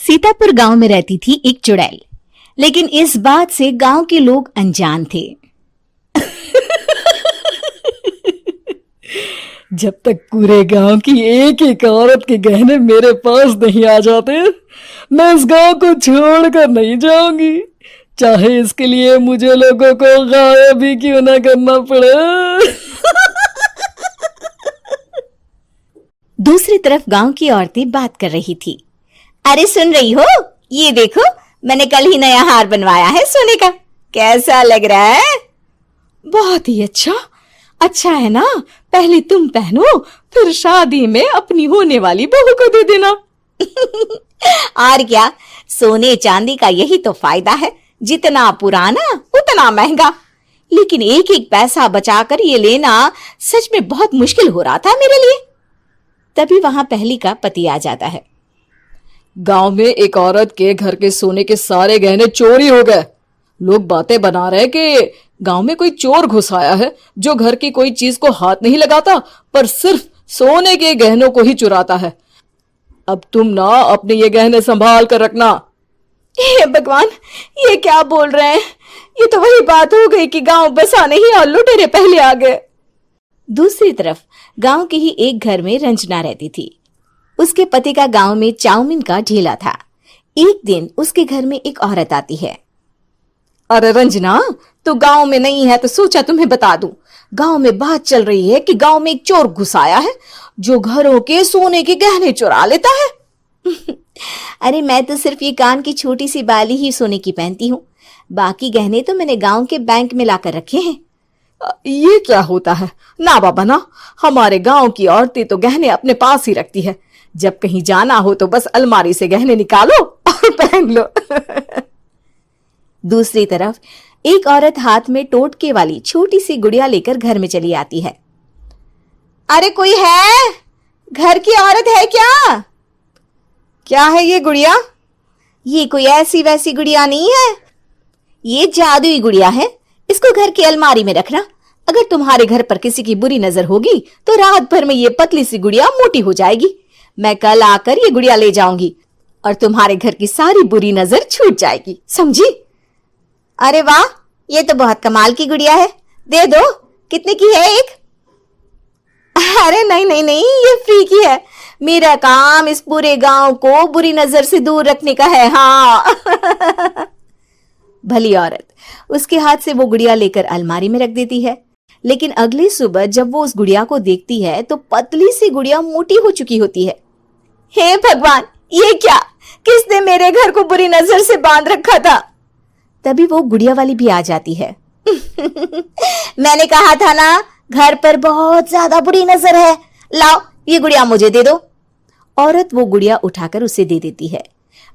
सीतापुर गांव में रहती थी एक चुड़ैल, लेकिन इस बात से गांव के लोग अनजान थे। जब तक पूरे गांव की एक एक औरत के गहने मेरे पास नहीं आ जाते, मैं इस गांव को छोड़कर नहीं जाऊंगी, चाहे इसके लिए मुझे लोगों को गायब भी क्यों ना करना पड़े। दूसरी तरफ गांव की औरतें बात कर रही थी। अरे सुन रही हो, ये देखो, मैंने कल ही नया हार बनवाया है सोने का, कैसा लग रहा है? बहुत ही अच्छा। अच्छा है ना, पहले तुम पहनो, फिर शादी में अपनी होने वाली बहू को दे देना। और क्या, सोने चांदी का यही तो फायदा है, जितना पुराना उतना महंगा। लेकिन एक एक पैसा बचाकर ये लेना सच में बहुत मुश्किल हो रहा था मेरे लिए। तभी वहां पहली का पति आ जाता है। गांव में एक औरत के घर के सोने के सारे गहने चोरी हो गए। लोग बातें बना रहे कि गांव में कोई चोर घुस आया है जो घर की कोई चीज को हाथ नहीं लगाता, पर सिर्फ सोने के गहनों को ही चुराता है। अब तुम ना अपने ये गहने संभाल कर रखना। हे भगवान, ये क्या बोल रहे हैं? ये तो वही बात हो गई कि गांव बसा नहीं और लुटेरे पहले आ गए। दूसरी तरफ गांव के ही एक घर में रंजना रहती थी। उसके पति का गांव में चाउमीन का ठेला था। एक दिन उसके घर में एक औरत आती है। अरे रंजना, तू गांव में नहीं है तो सोचा तुम्हें बता दूं। गांव में बात चल रही है कि गांव में एक चोर घुस आया है जो घरों के सोने के गहने चुरा लेता है। अरे मैं तो सिर्फ ये कान की छोटी सी बाली ही सोने की पहनती हूँ, बाकी गहने तो मैंने गांव के बैंक में लाकर रखे हैं। ये क्या होता है? ना बाबा ना, हमारे गांव की औरतें तो गहने अपने पास ही रखती है। जब कहीं जाना हो तो बस अलमारी से गहने निकालो और पहन लो। दूसरी तरफ एक औरत हाथ में टोटके वाली छोटी सी गुड़िया लेकर घर में चली आती है। अरे कोई है? घर की औरत है क्या? क्या है ये गुड़िया? ये कोई ऐसी वैसी गुड़िया नहीं है, ये जादुई गुड़िया है। इसको घर की अलमारी में रखना। अगर तुम्हारे घर पर किसी की बुरी नजर होगी तो रात भर में ये पतली सी गुड़िया मोटी हो जाएगी। मैं कल आकर ये गुड़िया ले जाऊंगी और तुम्हारे घर की सारी बुरी नजर छूट जाएगी, समझी? अरे वाह, ये तो बहुत कमाल की गुड़िया है, दे दो। कितने की है एक? अरे नहीं नहीं नहीं, ये फ्री की है। मेरा काम इस पूरे गांव को बुरी नजर से दूर रखने का है। हाँ। भली औरत उसके हाथ से वो गुड़िया लेकर अलमारी में रख देती है। लेकिन अगली सुबह जब वो उस गुड़िया को देखती है तो पतली सी गुड़िया मोटी हो चुकी होती है। हे भगवान, ये क्या? किसने मेरे घर को बुरी नजर से बांध रखा था? तभी वो गुड़िया वाली भी आ जाती है। मैंने कहा था ना, घर पर बहुत ज्यादा बुरी नजर है। लाओ, ये गुड़िया मुझे दे दो। औरत वो गुड़िया उठाकर उसे दे देती है।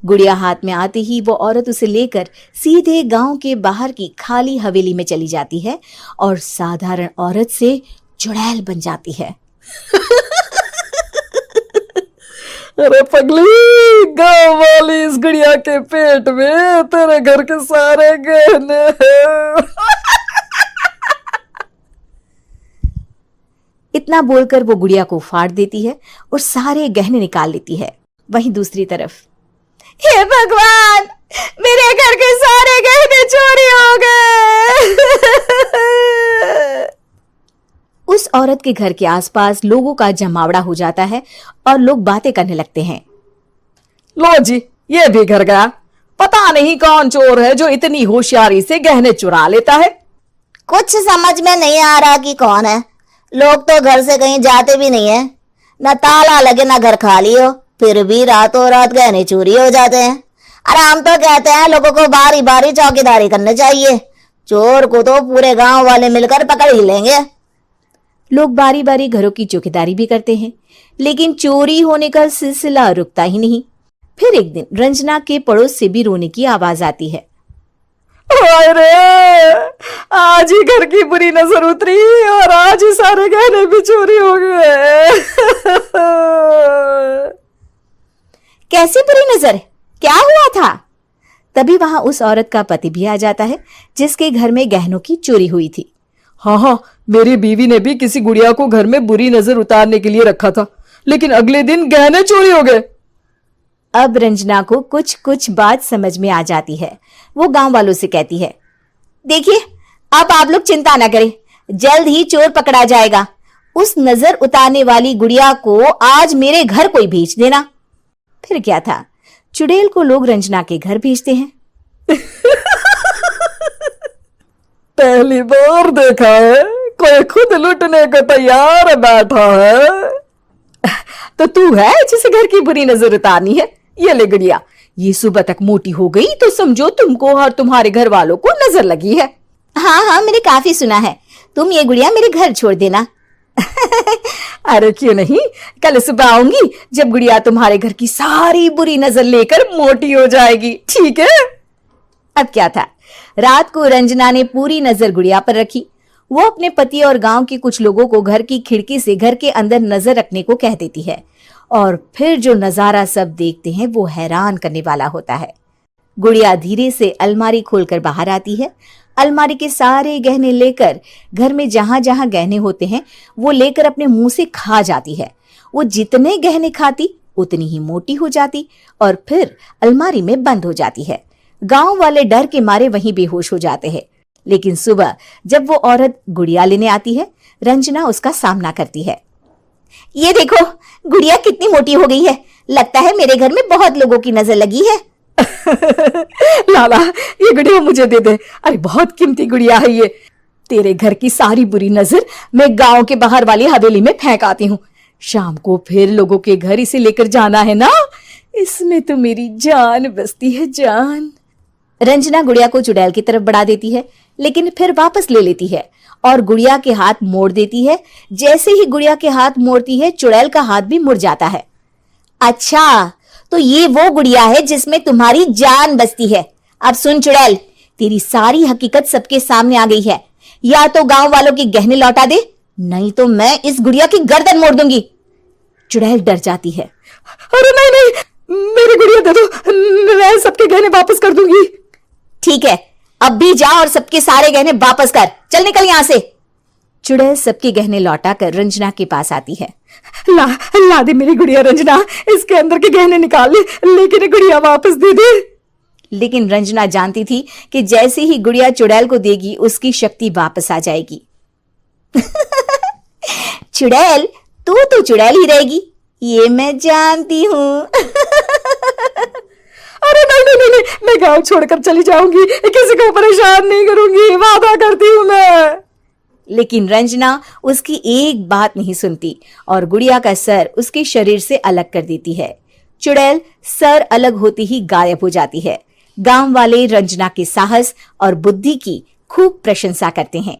गुड़िया हाथ में आते ही वो औरत उसे लेकर सीधे गांव के बाहर की खाली हवेली में चली जाती है और साधारण औरत से चुड़ैल बन जाती है। अरे पगली, गांव वाली इस गुड़िया के पेट में तेरे घर के सारे गहने हैं। इतना बोलकर वो गुड़िया को फाड़ देती है और सारे गहने निकाल लेती है। वहीं दूसरी तरफ, हे भगवान, मेरे घर के सारे गहने चोरी हो गए। उस औरत के घर के आसपास लोगों का जमावड़ा हो जाता है और लोग बातें करने लगते हैं। लो जी, ये भी घर गया। पता नहीं कौन चोर है जो इतनी होशियारी से गहने चुरा लेता है। कुछ समझ में नहीं आ रहा कि कौन है। लोग तो घर से कहीं जाते भी नहीं है, न ताला लगे न घर खाली हो, फिर भी रातों रात गहने चोरी हो जाते हैं। अरे हम तो कहते हैं लोगों को बारी बारी चौकीदारी करनी चाहिए, चोर को तो पूरे गांव वाले मिलकर पकड़ ही लेंगे। लोग बारी बारी घरों की चौकीदारी भी करते हैं, लेकिन चोरी होने का सिलसिला रुकता ही नहीं। फिर एक दिन रंजना के पड़ोस से भी रोने की आवाज आती है। अरे आज ही घर की बुरी नजर उतरी और आज ही सारे गहने भी चोरी हो गए। कैसी बुरी नजर? क्या हुआ था? तभी वहां उस औरत का पति भी आ जाता है जिसके घर में गहनों की चोरी हुई थी। हाँ, मेरी बीवी ने भी किसी गुड़िया को घर में बुरी नजर उतारने के लिए रखा था, लेकिन अगले दिन गहने चोरी हो गए। अब रंजना को कुछ कुछ बात समझ में आ जाती है। वो गांव वालों से कहती है, देखिए अब आप लोग चिंता ना करें, जल्द ही चोर पकड़ा जाएगा। उस नजर उतारने वाली गुड़िया को आज मेरे घर कोई भेज देना। फिर क्या था, चुड़ैल को लोग रंजना के घर भेजते हैं। पहली बार देखा है कोई खुद लुटने को तैयार बैठा है। तो तू है जिसे घर की बुरी नजर उतारनी है? ये ले गुड़िया, ये सुबह तक मोटी हो गई तो समझो तुमको और तुम्हारे घर वालों को नजर लगी है। हाँ हाँ, मैंने काफी सुना है। तुम ये गुड़िया मेरे घर छोड़ देना। अरे क्यों नहीं, कल सुबह आऊंगी जब गुड़िया तुम्हारे घर की सारी बुरी नजर लेकर मोटी हो जाएगी, ठीक है? अब क्या था, रात को रंजना ने पूरी नजर गुड़िया पर रखी। वो अपने पति और गांव के कुछ लोगों को घर की खिड़की से घर के अंदर नजर रखने को कह देती है, और फिर जो नजारा सब देखते हैं वो हैरान करने वाला होता है। गुड़िया धीरे से अलमारी खोलकर बाहर आती है। अलमारी के सारे गहने लेकर घर में जहां जहां गहने होते हैं वो लेकर अपने मुंह से खा जाती है। वो जितने गहने खाती उतनी ही मोटी हो जाती और फिर अलमारी में बंद हो जाती है। गांव वाले डर के मारे वहीं बेहोश हो जाते हैं। लेकिन सुबह जब वो औरत गुड़िया लेने आती है, रंजना उसका सामना करती है। ये देखो, गुड़िया कितनी मोटी हो गई है। लगता है मेरे घर में बहुत लोगों की नजर लगी है। लाला, ये गुड़िया मुझे दे दे। अरे बहुत कीमती गुड़िया है ये। तेरे घर की सारी बुरी नजर मैं गांव के बाहर वाली हवेली में फेंक आती हूँ। शाम को फिर लोगों के घर इसे लेकर जाना है ना। इसमें तो मेरी जान बसती है, जान। रंजना गुड़िया को चुड़ैल की तरफ बढ़ा देती है, लेकिन फिर वापस ले लेती है और गुड़िया के हाथ मोड़ देती है। जैसे ही गुड़िया के हाथ मोड़ती है, चुड़ैल का हाथ भी मुड़ जाता है। अच्छा, तो ये वो गुड़िया है जिसमें तुम्हारी जान बसती है। अब सुन चुड़ैल, तेरी सारी हकीकत सबके सामने आ गई है। या तो गांव वालों के गहने लौटा दे, नहीं तो मैं इस गुड़िया की गर्दन मोड़ दूंगी। चुड़ैल डर जाती है। अरे नहीं नहीं, मेरी गुड़िया दे दो, मैं सबके गहने वापस कर दूंगी। ठीक है, अब भी जा और सबके सारे गहने वापस कर। चल निकल यहां से। चुड़ैल सबके गहने लौटाकर रंजना के पास आती है। ला दे मेरी गुड़िया रंजना, इसके अंदर के गहने निकाल ले, लेकिन गुड़िया वापस दे दे। लेकिन रंजना जानती थी कि जैसे ही गुड़िया चुड़ैल को देगी उसकी शक्ति वापस आ जाएगी। चुड़ैल, तू तो चुड़ैल ही रहेगी, ये मैं जानती हूँ। अरे नहीं नहीं नहीं, मैं गांव छोड़कर चली जाऊंगी, किसी को परेशान नहीं करूंगी, वादा करती हूँ मैं। लेकिन रंजना उसकी एक बात नहीं सुनती और गुड़िया का सर उसके शरीर से अलग कर देती है। चुड़ैल सर अलग होती ही गायब हो जाती है। गांव वाले रंजना के साहस और बुद्धि की खूब प्रशंसा करते हैं।